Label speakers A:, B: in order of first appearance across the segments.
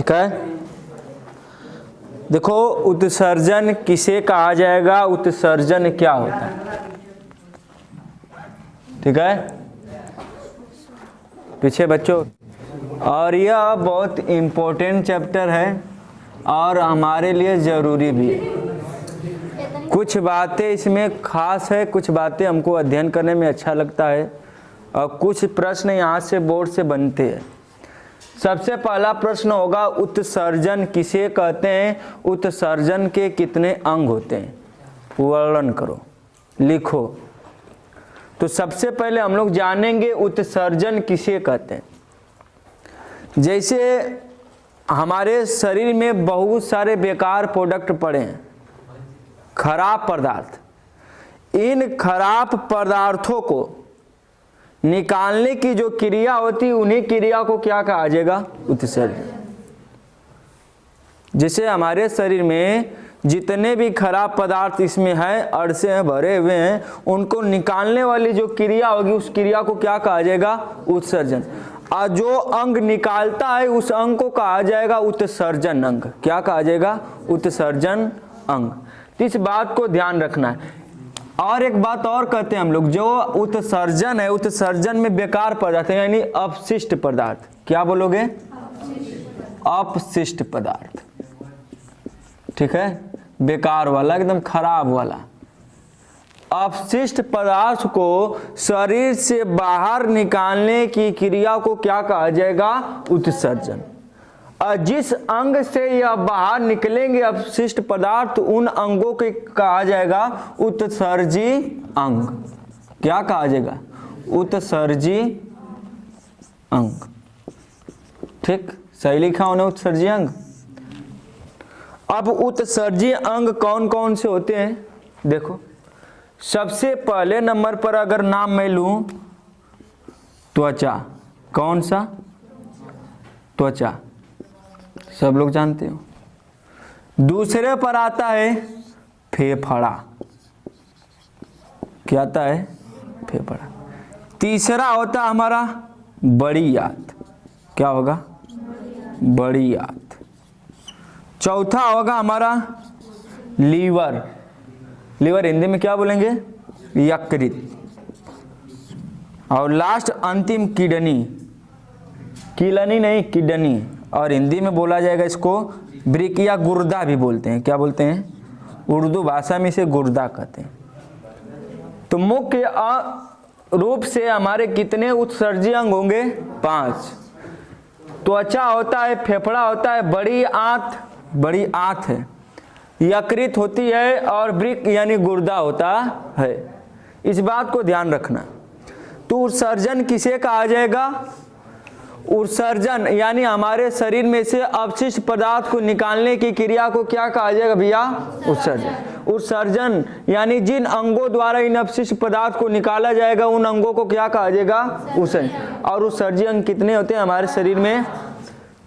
A: ठीक है। देखो उत्सर्जन किसे कहा जाएगा, उत्सर्जन क्या होता है, ठीक है पीछे बच्चों। और यह बहुत इम्पोर्टेंट चैप्टर है और हमारे लिए ज़रूरी भी है। कुछ बातें इसमें खास है, कुछ बातें हमको अध्ययन करने में अच्छा लगता है और कुछ प्रश्न यहाँ से बोर्ड से बनते हैं। सबसे पहला प्रश्न होगा उत्सर्जन किसे कहते हैं, उत्सर्जन के कितने अंग होते हैं, वर्णन करो, लिखो। तो सबसे पहले हम लोग जानेंगे उत्सर्जन किसे कहते हैं। जैसे हमारे शरीर में बहुत सारे बेकार प्रोडक्ट पड़े हैं, खराब पदार्थ, इन खराब पदार्थों को निकालने की जो क्रिया होती है उन्हीं क्रिया को क्या कहा जाएगा, उत्सर्जन। जैसे हमारे शरीर में जितने भी खराब पदार्थ इसमें हैं, अड़से हैं, भरे हुए हैं, उनको निकालने वाली जो क्रिया होगी उस क्रिया को क्या कहा जाएगा, उत्सर्जन। और जो अंग निकालता है उस अंग को कहा जाएगा उत्सर्जन अंग। क्या कहा जाएगा, उत्सर्जन अंग। तो इस बात को ध्यान रखना है। और एक बात और कहते हैं हम लोग, जो उत्सर्जन है, उत्सर्जन में बेकार पदार्थ है यानी अपशिष्ट पदार्थ। क्या बोलोगे, अपशिष्ट पदार्थ, ठीक है, बेकार वाला, एकदम खराब वाला। अपशिष्ट पदार्थ को शरीर से बाहर निकालने की क्रिया को क्या कहा जाएगा, उत्सर्जन। और जिस अंग से यह बाहर निकलेंगे अपशिष्ट पदार्थ, उन अंगों को कहा जाएगा उत्सर्जी अंग। क्या कहा जाएगा, उत्सर्जी अंग। ठीक, सही लिखा होना, उत्सर्जी अंग। अब उत्सर्जी अंग कौन कौन से होते हैं, देखो। सबसे पहले नंबर पर अगर नाम मैं लूं, त्वचा। कौन सा, त्वचा, सब लोग जानते हो। दूसरे पर आता है फेफड़ा। क्या आता है, फेफड़ा। तीसरा होता है हमारा बड़ी आंत। क्या होगा, बड़ी आंत। चौथा होगा हमारा लीवर। लीवर हिंदी में क्या बोलेंगे, यकृत। और लास्ट अंतिम किडनी। किडनी नहीं, किडनी, और हिंदी में बोला जाएगा इसको ब्रिक या गुर्दा भी बोलते हैं। क्या बोलते हैं, उर्दू भाषा में इसे गुर्दा कहते हैं। तो मुख्य रूप से हमारे कितने उत्सर्जी अंग होंगे, 5। त्वचा होता है, फेफड़ा होता है, बड़ी आंत, बड़ी आंत है, यकृत होती है, और ब्रिक यानी गुर्दा होता है। इस बात को ध्यान रखना। तो उत्सर्जन किसे कहा जाएगा, उत्सर्जन यानी हमारे शरीर में से अपशिष्ट पदार्थ को निकालने की क्रिया को क्या कहा जाएगा भैया, उत्सर्जन। उत्सर्जन यानी जिन अंगों द्वारा इन अपशिष्ट पदार्थ को निकाला जाएगा उन अंगों को क्या कहा जाएगा, उत्सर्जन। और उत्सर्जी अंग कितने होते हैं हमारे शरीर में,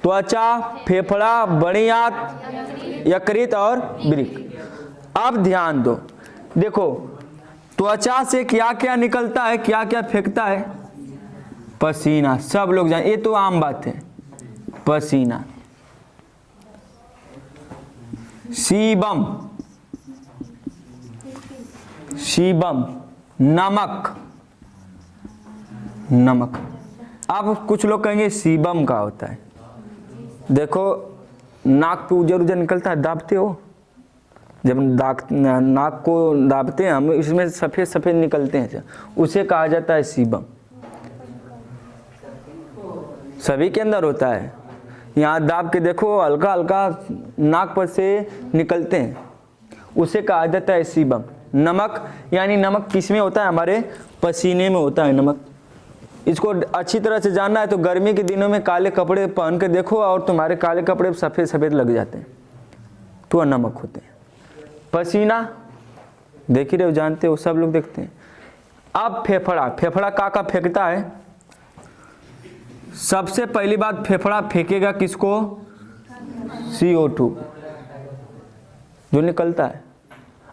A: त्वचा, फेफड़ा, बड़ी आंत, यकृत और वृक्क। अब ध्यान दो, देखो त्वचा से क्या क्या निकलता है, क्या क्या फेंकता है, पसीना। सब लोग जान, ये तो आम बात है, पसीना। सीबम, सीबम, नमक, नमक। अब कुछ लोग कहेंगे सीबम का होता है। देखो नाक पे उजर उजर निकलता है, दाबते हो, जब नाक को दाबते हैं हम, इसमें सफ़ेद सफ़ेद निकलते हैं, उसे कहा जाता है सीबम। सभी के अंदर होता है, यहाँ दाब के देखो, हल्का हल्का नाक पर से निकलते हैं, उसे कहा जाता है सीबम। नमक यानी नमक किस में होता है, हमारे पसीने में होता है नमक। इसको अच्छी तरह से जानना है तो गर्मी के दिनों में काले कपड़े पहन के देखो और तुम्हारे काले कपड़े सफ़ेद सफ़ेद लग जाते हैं, तो नमक होते हैं। पसीना देख ही रहे हो, जानते हो, सब लोग देखते हैं। अब फेफड़ा, फेफड़ा का फेंकता है। सबसे पहली बात, फेफड़ा फेंकेगा किसको, CO2 जो निकलता है।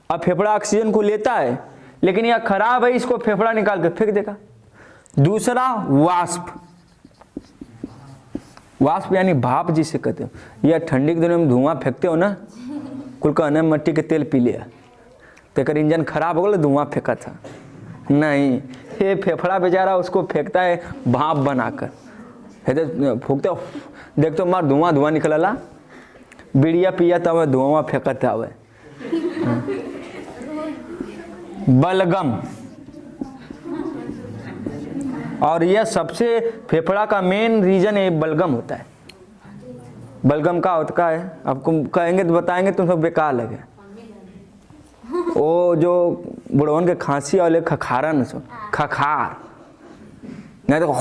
A: अब फेफड़ा ऑक्सीजन को लेता है, लेकिन यह खराब है, इसको फेफड़ा निकाल कर फेंक देगा। दूसरा वाष्प, वाष्प यानी भाप जिसे कहते हो। या ठंडी के दिनों में धुआं फेंकते हो ना, कुल कहने मट्टी के तेल पी लिया तेकर इंजन खराब हो गया, धुआं फेंका था नहीं, ये फेफड़ा बेचारा उसको फेंकता है भाप बनाकर, है फूकते देख तो मार धुआं धुआं निकलला, बीड़िया पिया तब धुआं फेंकता हुआ। बलगम, और यह सबसे फेफड़ा का मेन रीजन है, बलगम होता है। बलगम का होता है, आपको कहेंगे तो बताएंगे तुम सब बेकार लगे। वो जो बुढ़वन के खांसी वाले खखारा न सो, खखार नहीं तो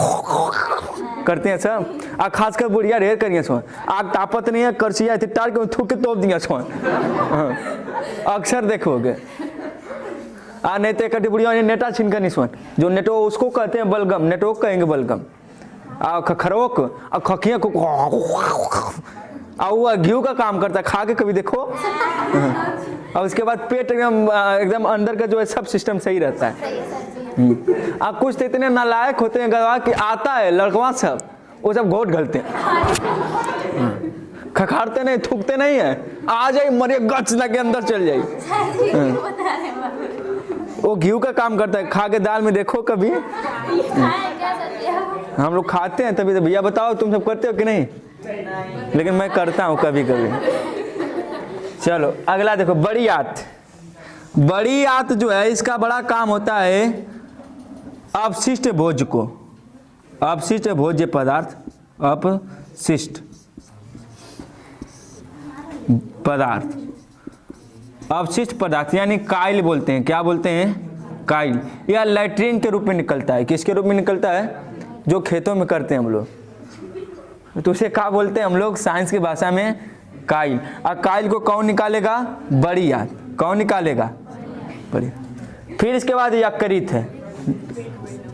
A: करते हैं सब, आ खास कर बुढ़िया ढेर करिए सो, आग तापत नहीं है करसिया टार के थूक के तोप दिया सो, अक्सर देखोगे। आ नहीं तो एक बुढ़िया नेटा छीन कर नहीं सुन, जो नेटो उसको कहते हैं बलगम, नेटो कहेंगे बलगम। आ खरोक और खखिया को वो घी का काम करता है, खा के कभी देखो। और उसके बाद पेट एकदम अंदर का जो है सब सिस्टम सही रहता है। आप कुछ तो इतने नालायक होते हैं गवा कि आता है लड़कवा सब, वो सब घोट घलते हैं, खखारते नहीं, थूकते नहीं है, आ जाए मरे गच लगे अंदर चल जाए। वो घी का काम करता है, खा के दाल में देखो कभी। हम लोग खाते हैं तभी तो। भैया बताओ तुम सब करते हो कि नहीं? लेकिन मैं करता हूँ कभी कभी। चलो अगला देखो, बड़ी आंत। बड़ी आंत जो है इसका बड़ा काम होता है अपशिष्ट भोज्य को, अपशिष्ट भोज्य पदार्थ, अपशिष्ट पदार्थ, अपशिष्ट पदार्थ यानी काइल बोलते हैं। क्या बोलते हैं? काइल। या लैट्रिन के रूप में निकलता है। किसके रूप में निकलता है? जो खेतों में करते हैं हम लोग, तो उसे क्या बोलते हैं हम लोग साइंस की भाषा में? काइल। और काइल को कौन निकालेगा? बड़ी आंत। कौन निकालेगा? बड़ी। फिर इसके बाद यकृत है।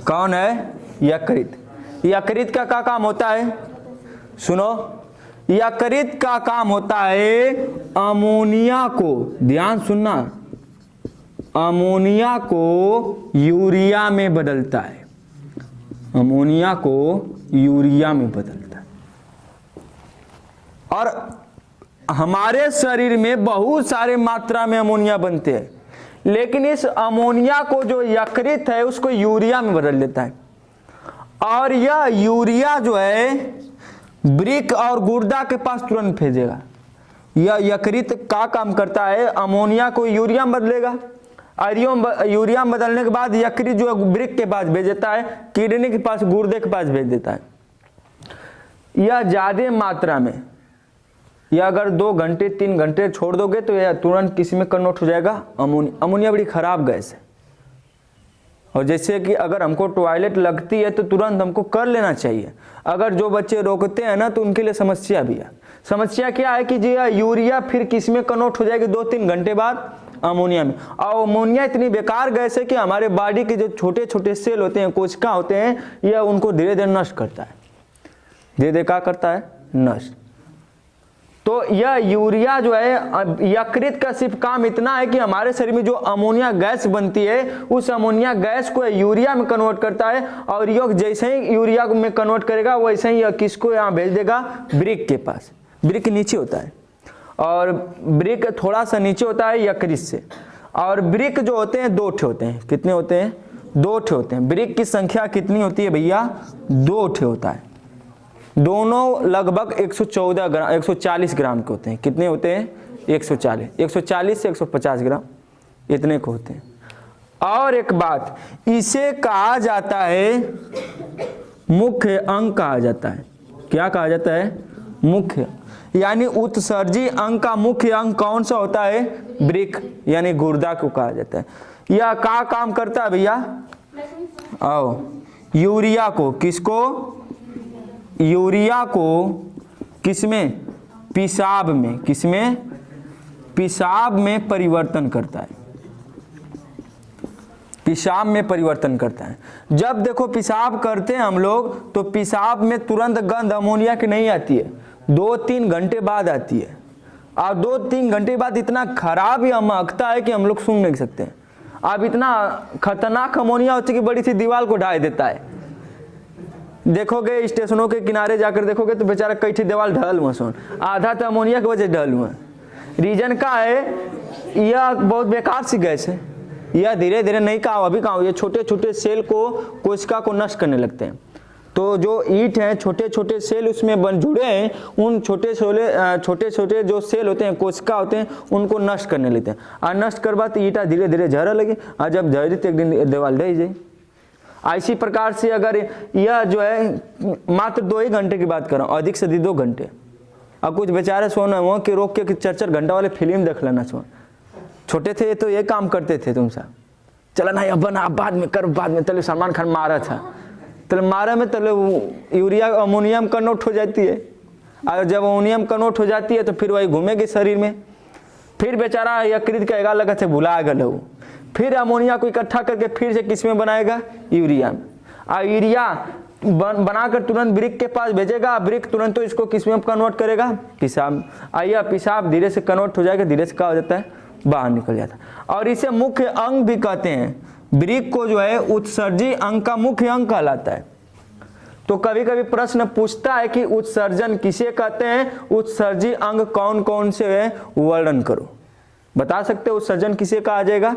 A: कौन है? यकृत। यकृत का क्या काम होता है? सुनो, यकृत का काम होता है अमोनिया को, ध्यान सुनना, अमोनिया को यूरिया में बदलता है। अमोनिया को यूरिया में बदलता है। और हमारे शरीर में बहुत सारे मात्रा में अमोनिया बनते हैं, लेकिन इस अमोनिया को जो यकृत है उसको यूरिया में बदल देता है। और यह यूरिया जो है वृक्क और गुर्दा के पास तुरंत भेजेगा। यह यकृत का काम करता है, अमोनिया को यूरिया में बदलेगा, और यूरिया में बदलने के बाद यकृत जो है वृक्क के पास भेज देता है, किडनी के पास, गुर्दे के पास भेज देता है। यह ज्यादा मात्रा में, यह अगर 2 घंटे 3 घंटे छोड़ दोगे तो यह तुरंत किसी में कन्वर्ट हो जाएगा अमोनिया। अमोनिया बड़ी खराब गैस है, और जैसे कि अगर हमको टॉयलेट लगती है तो तुरंत हमको कर लेना चाहिए। अगर जो बच्चे रोकते हैं ना तो उनके लिए समस्या भी है। समस्या क्या है कि जो यूरिया फिर किस में कन्वर्ट हो जाएगी 2-3 घंटे बाद? अमोनिया में। और अमोनिया इतनी बेकार गैस है कि हमारे बॉडी के जो छोटे छोटे सेल होते हैं, कोशिका होते हैं, यह उनको धीरे धीरे नष्ट करता है। धीरे धीरे क्या करता है? नष्ट। तो यह यूरिया जो है, यकृत का सिर्फ काम इतना है कि हमारे शरीर में जो अमोनिया गैस बनती है उस अमोनिया गैस को यूरिया में कन्वर्ट करता है। और यह जैसे ही यूरिया में कन्वर्ट करेगा वैसे ही यह किसको यहाँ भेज देगा? वृक्क के पास। वृक्क नीचे होता है, और वृक्क थोड़ा सा नीचे होता है यकृत से। और वृक्क जो होते हैं 2 ठे होते हैं। कितने होते हैं? 2 ठे होते हैं। वृक्क की संख्या कितनी होती है भैया? 2 ठे होता है। दोनों लगभग 114 ग्राम 140 ग्राम के होते हैं। कितने होते हैं? 140 से 150 ग्राम इतने को होते हैं। और एक बात, इसे कहा जाता है मुख्य अंग कहा जाता है। क्या कहा जाता है? मुख्य, यानी उत्सर्जी अंग का मुख्य अंग कौन सा होता है? वृक्क, यानी गुर्दा को कहा जाता है। यह क्या काम करता है भैया? आओ, यूरिया को, किसको? यूरिया को किसमें? पेशाब में। किसमें? पेशाब में परिवर्तन करता है। पेशाब में परिवर्तन करता है। जब देखो पेशाब करते हैं हम लोग तो पेशाब में तुरंत गंध अमोनिया की नहीं आती है, 2-3 घंटे बाद आती है। और 2-3 घंटे बाद इतना खराब ही महकता है कि हम लोग सूंघ नहीं सकते। अब इतना खतरनाक अमोनिया होती है कि बड़ी सी दीवार को ढा देता है। देखोगे स्टेशनों के किनारे जाकर देखोगे तो बेचारा कई ठे दीवार ढल हुआ सुन, आधा तो अमोनिया की वजह ढल हुआ। रीजन का है, यह बहुत बेकार सी गैस है, यह धीरे धीरे नहीं कहा अभी कहा, ये छोटे छोटे सेल को कोशिका को नष्ट करने लगते हैं। तो जो ईंट हैं छोटे छोटे सेल उसमें बन जुड़े हैं, उन छोटे छोटे जो सेल होते हैं कोशिका होते हैं उनको नष्ट करने लगते हैं, और नष्ट कर बाद ईंटा धीरे धीरे झरा लगे, और जब झरी तो एक दिन दीवार ढह जाए। इसी प्रकार से अगर यह जो है मात्र 2 ही घंटे की बात कर रहा हूँ, अधिक से अधिक 2 घंटे, अब कुछ बेचारे सोना वो कि रोक के 4-4 घंटा वाले फिल्म देख लेना सोन, छोटे थे तो ये काम करते थे तुम सब, चला ना अब बना बाद में कर, बाद में तले सलमान खान मारा था, तले मारा में तले यूरिया अमोनियम कन्वर्ट हो जाती है, और जब अमोनियम कन्वर्ट हो जाती है तो फिर वही घूमेगी शरीर में, फिर बेचारा यकृत का लगा थे भुला गया, फिर अमोनिया को इकट्ठा करके फिर से किस में बनाएगा, यूरिया में, और यूरिया बनाकर तुरंत ब्रिक के पास भेजेगा, ब्रिक तुरंत तो इसको किस में कन्वर्ट करेगा, पेशाब, आइए पेशाब धीरे से कन्वर्ट हो जाएगा, धीरे से क्या हो जाता है, बाहर निकल जाता है। और इसे मुख्य अंग भी कहते हैं, ब्रिक को जो है उत्सर्जी अंग का मुख्य अंग कहलाता है। तो कभी कभी प्रश्न पूछता है कि उत्सर्जन किसे कहते हैं, उत्सर्जी अंग कौन कौन से है वर्णन करो, बता सकते हो उत्सर्जन किसे कहा जाएगा,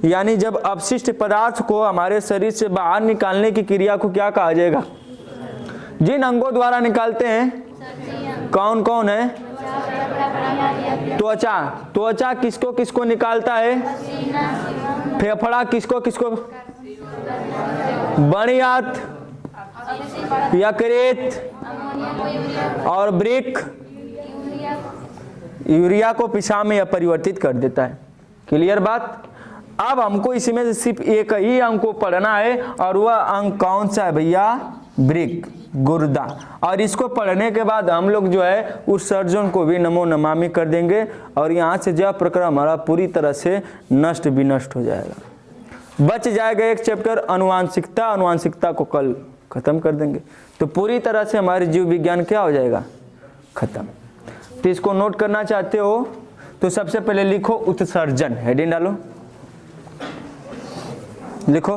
A: यानी जब अपशिष्ट पदार्थ को हमारे शरीर से बाहर निकालने की क्रिया को क्या कहा जाएगा, जिन अंगों द्वारा निकालते हैं कौन कौन है, त्वचा, त्वचा किसको किसको निकालता है, फेफड़ा किसको किसको, बड़ियात, यकृत, और ब्रिक यूरिया को पेशाब में परिवर्तित कर देता है। क्लियर बात। अब हमको इसी में से सिर्फ एक ही अंग को पढ़ना है, और वह अंग कौन सा है भैया, ब्रिक, गुर्दा। और इसको पढ़ने के बाद हम लोग जो है उत्सर्जन को भी नमो नमामि कर देंगे, और यहाँ से जब प्रक्रम हमारा पूरी तरह से नष्ट हो जाएगा। बच जाएगा एक चैप्टर अनुवांशिकता, अनुवांशिकता को कल खत्म कर देंगे, तो पूरी तरह से हमारे जीव विज्ञान क्या हो जाएगा, खत्म। तो इसको नोट करना चाहते हो तो सबसे पहले लिखो उत्सर्जन, हेडिंग डालो, लिखो